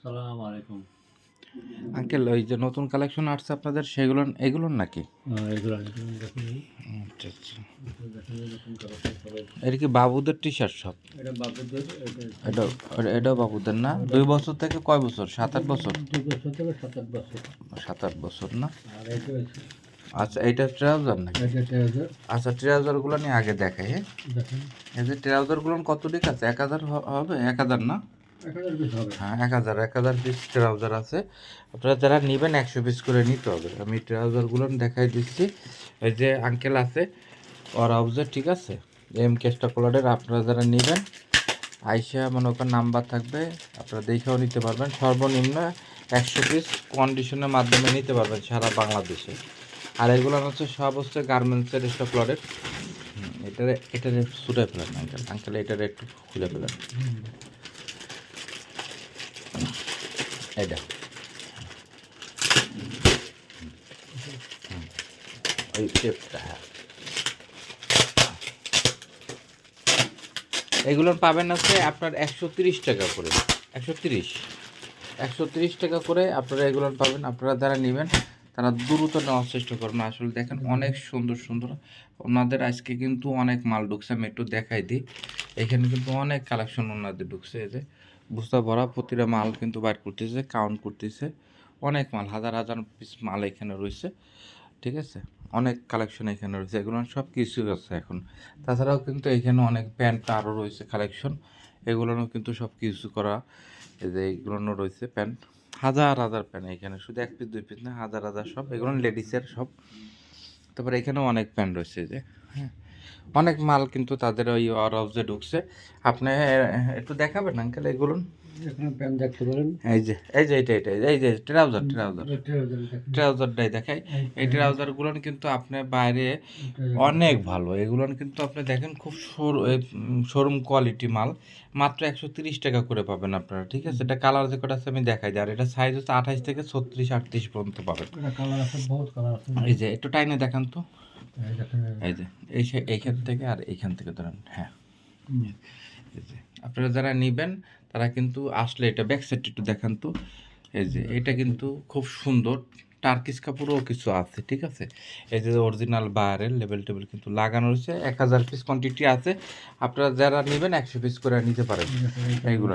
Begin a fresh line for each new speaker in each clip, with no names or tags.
সালাম আলাইকুম।
আঙ্কেল, ওই যে নতুন কালেকশন আসছে আপনাদের, সেগুলো এগুলোর নাকি?
এগুলো দেখুন,
আচ্ছা আচ্ছা।
দেখেন নতুন কালেকশন সবাই।
এটা কি বাবুদের টি শার্ট সব?
এটা বাবুদের,
এটা এটাও বাবুদের না? 2 বছর থেকে কয় বছর? 7-8 বছর?
2 বছর থেকে 7-8 বছর।
7-8 বছর না?
আর এটা হচ্ছে
আচ্ছা, এইটা ট্রাউজার নাকি?
এটা ট্রাউজার।
আচ্ছা, ট্রাউজারগুলো নিয়ে আগে দেখাই। হ্যাঁ,
দেখেন
এই যে ট্রাউজারগুলো কত ঠিক আছে? 1000 হবে? 1000 না?
1000 পিস হবে।
হ্যাঁ, 1000 পিস ট্রাউজার আছে। আপনারা যারা নেবেন 100 পিস করে নিতে হবে। আমি ট্রাউজারগুলো দেখাই দিচ্ছি। এই যে আঙ্কেল আছে ওর হাউসে, ঠিক আছে, এম কেস্টা কোলারের। আপনারা যারা নেবেন আইসা মনে করেন নাম্বার থাকবে, আপনারা দেখেও নিতে পারবেন। সর্বনিম্ন 100 পিস কন্ডিশনের মাধ্যমে নিতে পারবেন সারা বাংলাদেশে। আর এগুলো হচ্ছে সব হচ্ছে গার্মেন্টসের স্টক লটের। এটারে ছুটে ফেলেন আঙ্কেল, এটারে একটু খুলে ফেলেন। এটা ওই টেপটা, হ্যাঁ। এগুলো পাবেন আছে আপনার 130 টাকা করে। 130 টাকা করে আপনারা এগুলো পাবেন। আপনারা যারা নেবেন তারা দ্রুত নেওয়ার চেষ্টা করবেন। আসলে দেখেন অনেক সুন্দর সুন্দর ওনাদের আজকে কিন্তু অনেক মাল ঢুকছে। আমি একটু দেখাই দিই। এখানে কিন্তু অনেক কালেকশন ওনাদের ঢুকছে। এই যে বুস্তা ভরা প্রতিটা মাল কিন্তু বাইর করতেছে, কাউন্ট করতেছে। অনেক মাল, হাজার হাজার পিস মাল এখানে রয়েছে, ঠিক আছে। অনেক কালেকশন এখানে রয়েছে, এগুলো সব কিছু আছে এখন। তাছাড়াও কিন্তু এখানে অনেক প্যান্ট আরও রয়েছে কালেকশন, এগুলোও কিন্তু সব কিছু করা। এই যে এইগুলো রয়েছে প্যান্ট, হাজার হাজার প্যান্ট এখানে, শুধু 1 পিস 2 পিস না, হাজার হাজার সব। এগুলো লেডিসের সব। তারপরে এখানেও অনেক প্যান্ট রয়েছে যে, হ্যাঁ, অনেক মাল কিন্তু তাদের ওই ওয়ার হাউসে ঢুকছে। আপনি একটু দেখাবেন আঙ্কেল এগুলো?
এখানে প্যান্ট দেখতে পারেন।
এই যে এটা এই যে ট্রাউজারটাই দেখাই। এই ট্রাউজারগুলো কিন্তু আপনার বাইরে অনেক ভালো। এগুলো কিন্তু আপনি দেখেন খুব শোরুম কোয়ালিটি মাল। মাত্র 130 টাকা করে পাবেন আপনারা, ঠিক আছে। এটা কালার যে কটা আছে আমি দেখাই দিই। আর এটা সাইজ হচ্ছে 28 থেকে 36 38 পর্যন্ত পাবেন।
কালার আছে, বহুত কালার আছে।
এই যে একটু টাইনে দেখান তো।
দেখেন
এই যে এইখান থেকে আর এইখান থেকে ধরেন, হ্যাঁ। এই যে আপনারা যারা নেবেন তারা কিন্তু আসলে এটা ব্যাক সাইড একটু দেখান তো। এই যে এটা কিন্তু খুব সুন্দর, টার্কিশ কাপড়ও কিছু আছে, ঠিক আছে। এই যে অরিজিনাল বায়ারের লেবেল টেবিল কিন্তু লাগানো রয়েছে। 1000 পিস কোয়ান্টিটি আছে। আপনারা যারা নেবেন 100 পিস করে নিতে পারেন এইগুলো।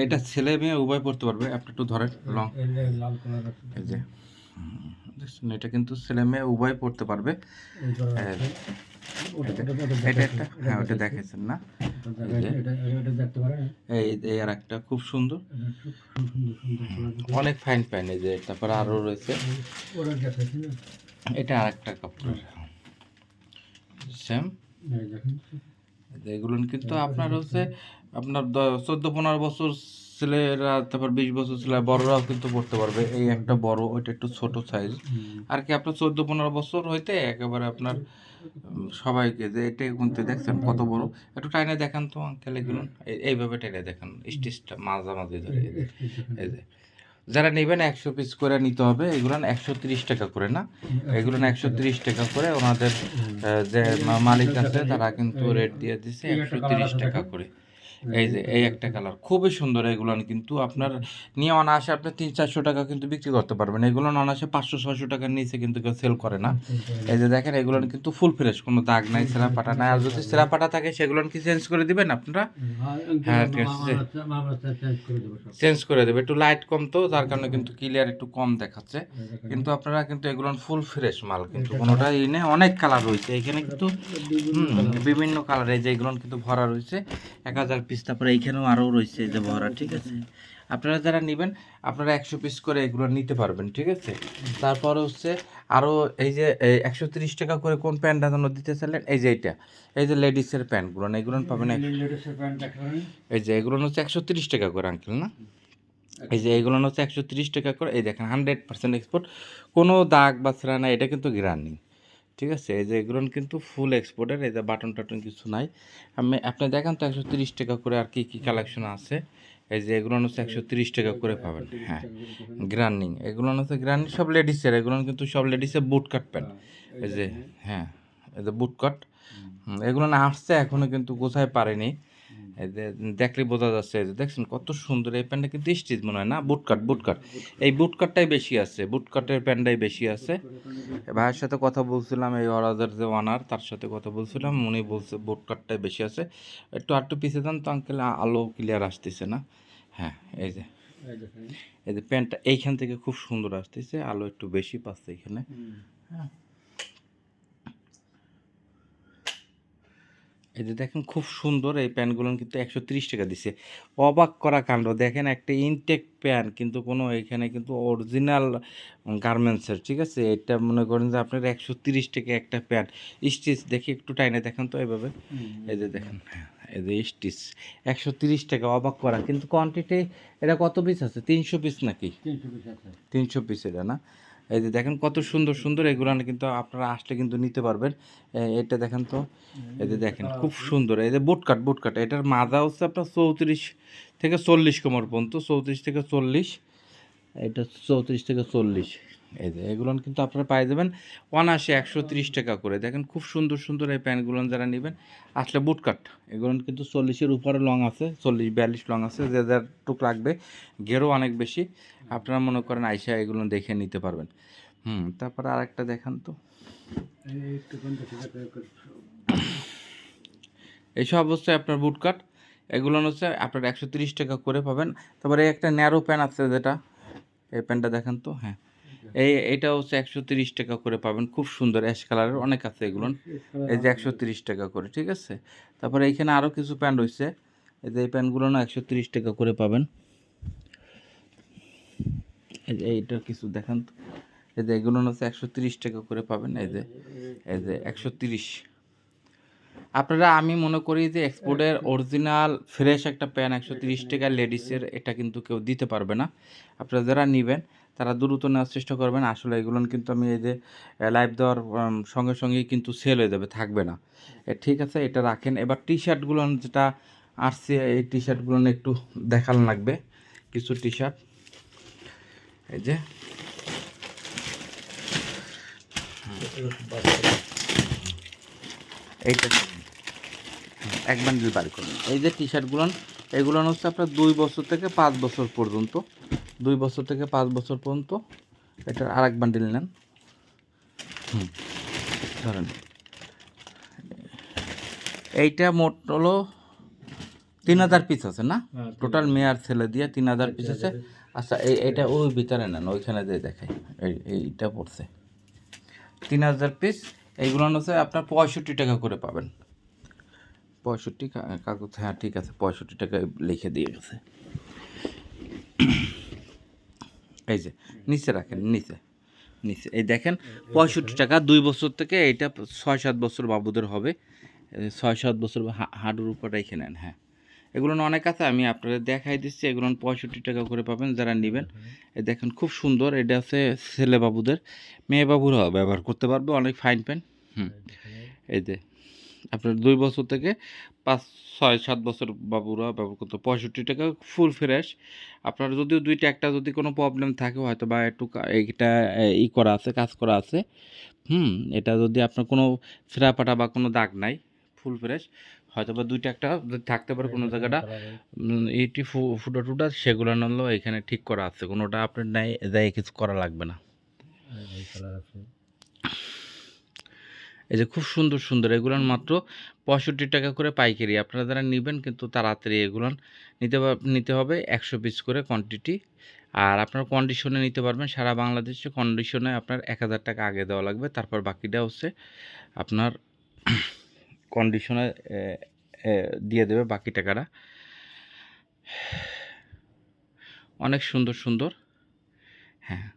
এটা ছেলে মেয়ে উভয় পড়তে পারবে। আপনি একটু ধরেন লং।
লাল কালার আছে।
এই যে দেখছেন, এটা কিন্তু ছেলে মেয়ে উভয় পড়তে পারবে। এটা একটা, হ্যাঁ, ওটা দেখেছেন না?
দেখতে পারেন।
এই আর একটা খুব সুন্দর, অনেক ফাইন ফাইন। এই যে তারপরে আরো রয়েছে। এটা আর একটা কাপড়ের সেম। এগুলো কিন্তু আপনার হচ্ছে আপনার 14-15 বছর ছেলেরা, তারপর 20 বছর ছেলে, বড়রাও কিন্তু পড়তে পারবে। এই একটা বড়, ওইটা একটু ছোট সাইজ আর কি। আপনার 14-15 বছর হইতে একেবারে আপনার সবাইকে, যে এটা কিন্তু দেখছেন কত বড়। একটু টাইনে দেখান তো আঙ্কেল এগুলো। এইভাবে টাইনে দেখান, স্টিচটা মাঝামাঝি ধরে। এই যে যারা নেবেন 100 পিস করে নিতে হবে। এগুলো 130 টাকা করে না, এগুলো 130 টাকা করে। ওনাদের যে মালিক আছে তারা কিন্তু রেট দিয়ে দিছে 130 টাকা করে। এই যে এই একটা কালার খুবই সুন্দর। এগুলো কিন্তু আপনার নিয়ে অনায়াসে আপনি 300-400 টাকা কিন্তু বিক্রি করতে পারবেন। এগুলো অনায়াসে 500-600 টাকার নিচে কিন্তু কেউ সেল করে না। এই যে দেখেন, এগুলো কিন্তু ফুল ফ্রেশ, কোনো দাগ নাই, সেরা পাটা নাই। আর যদি সেরা পাটা থাকে সেগুলো কি চেঞ্জ করে দিবেন আপনারা? হ্যাঁ, ঠিক আছে, চেঞ্জ করে দেবে। একটু লাইট কম তো, যার কারণে কিন্তু ক্লিয়ার একটু কম দেখাচ্ছে। কিন্তু আপনারা কিন্তু এগুলো ফুল ফ্রেশ মাল, কিন্তু কোনোটাই নেই। অনেক কালার রয়েছে এখানে কিন্তু, বিভিন্ন কালার। এই যে এগুলো কিন্তু ভরা রয়েছে 1000 পিস। তারপরে এইখানেও আরও রয়েছে এই যে ভরা, ঠিক আছে। আপনারা যারা নেবেন আপনারা 100 পিস করে এগুলো নিতে পারবেন, ঠিক আছে। তারপরে হচ্ছে আরও এই যে 130 টাকা করে কোন প্যান্টটা যেন দিতে চাইলেন, এই যে এইটা, এই যে লেডিসের প্যান্টগুলো, এগুলো পাবেন। এই যে এগুলো হচ্ছে 130 টাকা করে আঙ্কেল, না? এই যে এগুলো হচ্ছে 130 টাকা করে। এই দেখেন 100% এক্সপোর্ট, কোনো দাগ বা ছেঁড়া নাই। এটা কিন্তু গ্যারান্টি, ঠিক আছে। এই যে এগুলো কিন্তু ফুল এক্সপোর্টের। এই যে বাটন টাটন কিছু নাই। আপনি দেখেন তো 130 টাকা করে আর কি কি কালেকশন আছে। এই যে এগুলো হচ্ছে 130 টাকা করে পাবেন, হ্যাঁ। গ্রান্ডিং, এগুলো হচ্ছে গ্রান্ডিং, সব লেডিসের। এগুলো কিন্তু সব লেডিসের বুট কাট প্যান্ট। এই যে, হ্যাঁ, এই যে বুট কাট। এগুলো না আসছে এখনো কিন্তু গোছায় পারেনি। এই যে দেখলে বোঝা যাচ্ছে, এই যে দেখছেন কত সুন্দর। এই প্যান্টটা কিন্তু স্টিচ মনে হয় না, বুটকাট এই বুটকাটটাই বেশি আছে, বুটকাটের প্যান্টটাই বেশি আছে। ভাইয়ের সাথে কথা বলছিলাম, এই অরাজের যে ওনার, তার সাথে কথা বলছিলাম, উনি বলছে বুটকাটটাই বেশি আছে। একটু পিছিয়ে যান তো আঙ্কেল, আলো ক্লিয়ার আসতেছে না। হ্যাঁ, এই যে প্যান্টটা এইখান থেকে খুব সুন্দর আসতেছে, আলো একটু বেশি পাচ্ছে এখানে। হ্যাঁ, এই যে দেখেন খুব সুন্দর এই প্যান্টগুলো কিন্তু 130 টাকা দিছে। অবাক করা কাণ্ড, দেখেন একটা ইনটেক প্যান্ট কিন্তু কোনো এখানে কিন্তু অরিজিনাল গার্মেন্টসের, ঠিক আছে। এটা মনে করেন যে আপনার 130 টাকা একটা প্যান্ট। স্টিচ দেখি একটু টাইনে দেখেন তো এইভাবে, এই যে দেখেন, হ্যাঁ, এই যে স্টিচ 130 টাকা, অবাক করা। কিন্তু কোয়ান্টিটি এটা কত পিস আছে, 300 পিস নাকি? 300 পিস এটা না। এই যে দেখেন কত সুন্দর সুন্দর এগুলো, কিন্তু আপনারা আসলে কিন্তু নিতে পারবেন। এটা দেখেন তো, এই যে দেখেন খুব সুন্দর। এই যে বুটকাট এটার মাজা হচ্ছে আপনার 34 থেকে 40 কোমর পর্যন্ত, 34 থেকে 40, এটা 34 থেকে 40। এই যে এগুলো কিন্তু আপনারা পাই যাবেন অনায়াসে 130 টাকা করে। দেখেন খুব সুন্দর সুন্দর এই প্যান্টগুলো যারা নেবেন আসলে বুটকাট, এগুলো কিন্তু 40-এর উপরে লং আছে, 40-42 লং আছে, যে যার টুক লাগবে। ঘেরও অনেক বেশি, আপনারা মনে করেন আইসা এগুলো দেখে নিতে পারবেন। তারপরে আরেকটা দেখান তো। এইসব অবস্থায় আপনার বুটকাট এগুলো হচ্ছে আপনার 130 টাকা করে পাবেন। তারপরে একটা ন্যারো প্যান্ট আছে যেটা, এই প্যান্টটা দেখেন তো, হ্যাঁ, এইটা হচ্ছে 130 টাকা করে পাবেন, খুব সুন্দর অ্যাশ কালারের, অনেক আছে এগুলো। এই যে 130 টাকা করে, ঠিক আছে। তারপরে এইখানে আরও কিছু প্যান্ট হয়েছে, এই যে এই প্যান্টগুলো না 130 টাকা করে পাবেন। এই যে এইটা কিছু দেখান তো, এই যে এগুলো হচ্ছে 130 টাকা করে পাবেন। এই যে 130। আপনারা, আমি মনে করি যে এক্সপোর্টের অরিজিনাল ফ্রেশ একটা প্যান্ট 130 টাকা লেডিসের, এটা কিন্তু কেউ দিতে পারবে না। আপনারা যারা নেবেন তারা দ্রুত নেওয়ার চেষ্টা করবেন। আসলে এগুলো কিন্তু আমি এই যে লাইভ দেওয়ার সঙ্গে সঙ্গেই কিন্তু সেল হয়ে যাবে, থাকবে না। ঠিক আছে, এটা রাখেন। এবার টি শার্টগুলো যেটা আসছে, এই টি শার্টগুলো একটু দেখান লাগবে, কিছু টি শার্ট। এই যে এইটা এক বান্ডিল বার করুন। এই যে টি শার্টগুলো, এগুলো হচ্ছে আপনার 2 বছর থেকে 5 বছর পর্যন্ত, 2 বছর থেকে 5 বছর পর্যন্ত। এটার আরেক বান্ডিল নেন। ধরেন এইটা মোট হলো 3000 পিস আছে না, টোটাল মেয়ার ছেলে দিয়ে 3000 পিস আছে। আচ্ছা, এইটা ওই ভিতরে নেন, ওইখানে দিয়ে দেখাই। এইটা পড়ছে 3000 পিস। এইগুলো হচ্ছে আপনার 65 টাকা করে পাবেন। 65 কাগজ, হ্যাঁ ঠিক আছে, 65 টাকা লিখে দিয়ে গেছে। এই যে নিচে রাখেন, নিচে এই দেখেন 65 টাকা, 2 বছর থেকে এইটা 6-7 বছর বাবুদের হবে। 6-7 বছর হাঁটুর উপর রেখে নেন। হ্যাঁ, এগুলো অনেক আছে, আমি আপনাদের দেখাই দিচ্ছি। এগুলো 65 টাকা করে পাবেন যারা নেবেন। এই দেখেন খুব সুন্দর, এটা আছে ছেলে বাবুদের, মেয়ে বাবুরাও ব্যবহার করতে পারবে, অনেক ফাইন প্যান্ট। এই যে আপনার 2 বছর থেকে 5-6-7 বছর বাবুরা ব্যবহার করতে, 65 টাকা ফুল ফ্রেশ। আপনার যদিও দুইটা একটা যদি কোনো প্রবলেম থাকে হয়তো বা একটু এইটা করা আছে, কাজ করা আছে, এটা যদি আপনার কোনো ফেরাপাটা বা কোনো দাগ নাই, ফুল ফ্রেশ, হয়তো বা দুইটা একটা যদি থাকতে পারে কোনো জায়গাটা এইটি ফুটা টুটা, সেগুলো নাহলেও এখানে ঠিক করা আছে, কোনোটা আপনার নাই যাই কিছু করা লাগবে না। এই যে খুব সুন্দর সুন্দর এগুলান মাত্র 65 টাকা করে পাইকারি। আপনারা যারা নেবেন কিন্তু তাড়াতাড়ি এগুলান নিতে হবে 100 পিস করে কোয়ান্টিটি। আর আপনার কন্ডিশনে নিতে পারবেন, সারা বাংলাদেশে কন্ডিশনে আপনার 1000 টাকা আগে দেওয়া লাগবে, তারপর বাকিটা হচ্ছে আপনার কন্ডিশনে দিয়ে দেবে বাকি টাকাটা। অনেক সুন্দর সুন্দর, হ্যাঁ।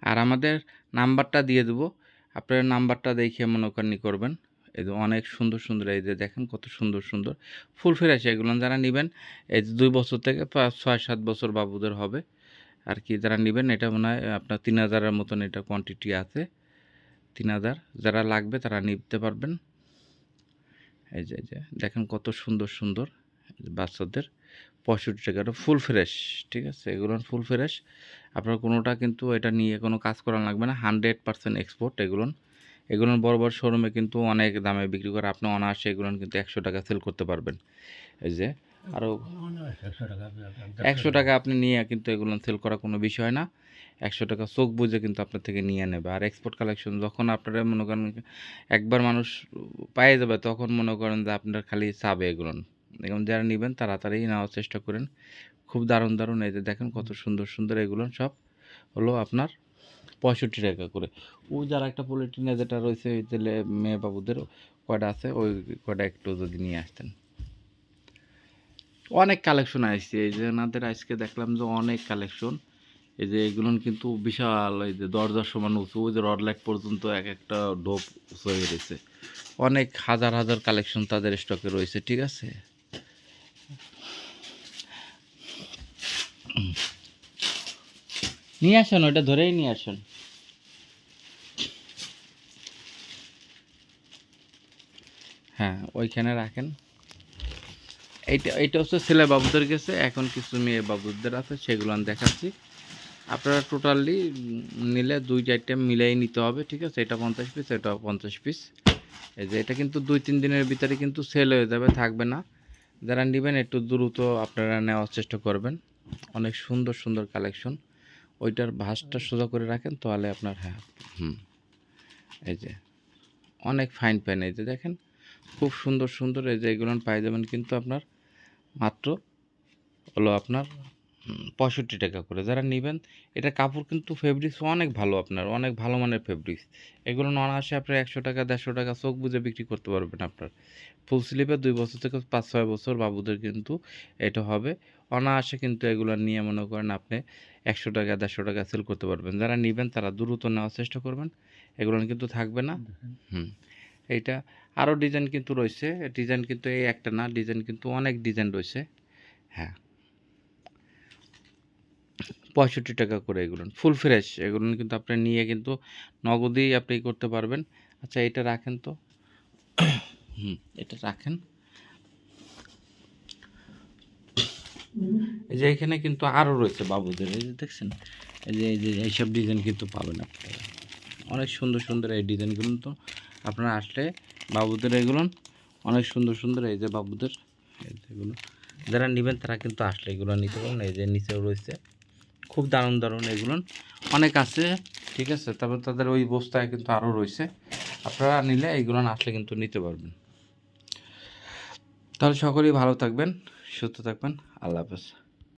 আর আমাদের নাম্বারটা দিয়ে দেবো, আপনার নাম্বারটা দেখে মনে করেন করবেন। এই যে অনেক সুন্দর সুন্দর, এই যে দেখেন কত সুন্দর সুন্দর ফুল ফ্রেশ এগুলো যারা নেবেন। এই যে 2 বছর থেকে 6-7 বছর বাবুদের হবে আর কি, যারা নেবেন। এটা মনে হয় আপনার 3000-এর মতন এটা কোয়ান্টিটি আছে, 3000 যারা লাগবে তারা নিতে পারবেন। এই যে দেখেন কত সুন্দর সুন্দর বাচ্চাদের 65 টাকাটা ফুল ফ্রেশ, ঠিক আছে। এগুলো ফুল ফ্রেশ, আপনার কোনোটা কিন্তু এটা নিয়ে কোনো কাজ করা লাগবে না, 100% এক্সপোর্ট এগুলো। এগুলো বড় বড় শোরুমে কিন্তু অনেক দামে বিক্রি করে, আপনি অনায়াসে এগুলো কিন্তু 100 টাকা সেল করতে পারবেন। এই যে আরও
100 টাকা
100 টাকা আপনি নিয়ে কিন্তু এগুলো সেল করা কোনো বিষয় না। 100 টাকা চোখ বুঝে কিন্তু আপনার থেকে নিয়ে নেবে। আর এক্সপোর্ট কালেকশন যখন আপনারা মনে করেন একবার মানুষ পেয়ে যাবে, তখন মনে করেন যে আপনার খালি চাবে এগুলো। এখন যারা নেবেন তাড়াতাড়ি নেওয়ার চেষ্টা করেন। খুব দারুণ দারুণ, এই যে দেখেন কত সুন্দর সুন্দর, এগুলো সব হলো আপনার 65 টাকা করে। ও যারা একটা পলিটিনে যেটা রয়েছে ওই তেলে মেয়ে বাবুদের কয়টা আছে, ওই কয়টা একটু যদি নিয়ে আসতেন। অনেক কালেকশন আসছে, এই যে ওনাদের আজকে দেখলাম যে অনেক কালেকশন। এই যে এগুলো কিন্তু বিশাল, এই যে দরজার সমান উঁচু, ওই যে রড লাইট পর্যন্ত এক একটা ডোপ উঁচু হয়ে রয়েছে। অনেক হাজার হাজার কালেকশন তাদের স্টকে রয়েছে, ঠিক আছে। নিয়ে আসুন, ওটা ধরেই নিয়ে আসুন। হ্যাঁ, ওইখানে রাখেন। এইটা হচ্ছে ছেলে বাবুদের গেছে, এখন কিছু মেয়ে বাবুদের আছে, সেগুলো আমি দেখাচ্ছি। আপনারা টোটালি নিলে 2-4টা মিলাই নিতে হবে, ঠিক আছে। এটা 50 পিস, এটা 50 পিস। এই যে এটা কিন্তু 2-3 দিনের ভিতরে কিন্তু সেল হয়ে যাবে, থাকবে না। যারা নেবেন একটু দ্রুত আপনারা নেওয়ার চেষ্টা করবেন। অনেক সুন্দর সুন্দর কালেকশন। ওইটার ভাঁজটা সোজা করে রাখেন, তাহলে আপনার হ্যাঁ এই যে অনেক ফাইন ফাইন, এই যে দেখেন খুব সুন্দর সুন্দর। এই যে এগুলো পাই যাবেন কিন্তু আপনার মাত্র হলো আপনার 65 টাকা করে। যারা নেবেন, এটা কাপড় কিন্তু ফেব্রিক্স অনেক ভালো, আপনার অনেক ভালো মানের ফেব্রিক্স। এগুলো অনায়াসে আপনার 100 টাকা 150 টাকা চোখ বুঝে বিক্রি করতে পারবেন। আপনার ফুল স্লিপে 2 বছর থেকে 5-6 বছর বাবুদের কিন্তু এটা হবে অনায়াসে। কিন্তু এগুলো নিয়ে মনে করেন আপনি 100 টাকা 150 টাকা সেল করতে পারবেন। যারা নেবেন তারা দ্রুত নেওয়ার চেষ্টা করবেন, এগুলো কিন্তু থাকবে না। এইটা আরও ডিজাইন কিন্তু রয়েছে, ডিজাইন কিন্তু এই একটা না, ডিজাইন কিন্তু অনেক ডিজাইন রয়েছে। হ্যাঁ, 65 টাকা করে এগুলো ফুল ফ্রেশ। এগুলো কিন্তু আপনি নিয়ে কিন্তু নগদেই আপনি করতে পারবেন। আচ্ছা, এটা রাখেন তো। এটা রাখেন। এই যে এখানে কিন্তু আরও রয়েছে বাবুদের, এই যে দেখছেন, এই যে এইসব ডিজাইন কিন্তু পাবেন আপনারা। অনেক সুন্দর সুন্দর এই ডিজাইনগুলো তো আপনারা আসলে বাবুদের এগুলো অনেক সুন্দর সুন্দর। এই যে বাবুদের এগুলো যারা নেবেন তারা কিন্তু আসলে এগুলো নিতে পারেন। এই যে নিচেও রয়েছে খুব দারুণ দারুণ, এগুলো অনেক আছে, ঠিক আছে। তারপর তাদের ওই বস্তায় কিন্তু আরও রয়েছে, আপনারা নিলে এইগুলো আসলে কিন্তু নিতে পারবেন। তাহলে সকলেই ভালো থাকবেন, সুস্থ থাকবেন, আল্লাহ হাফেজ।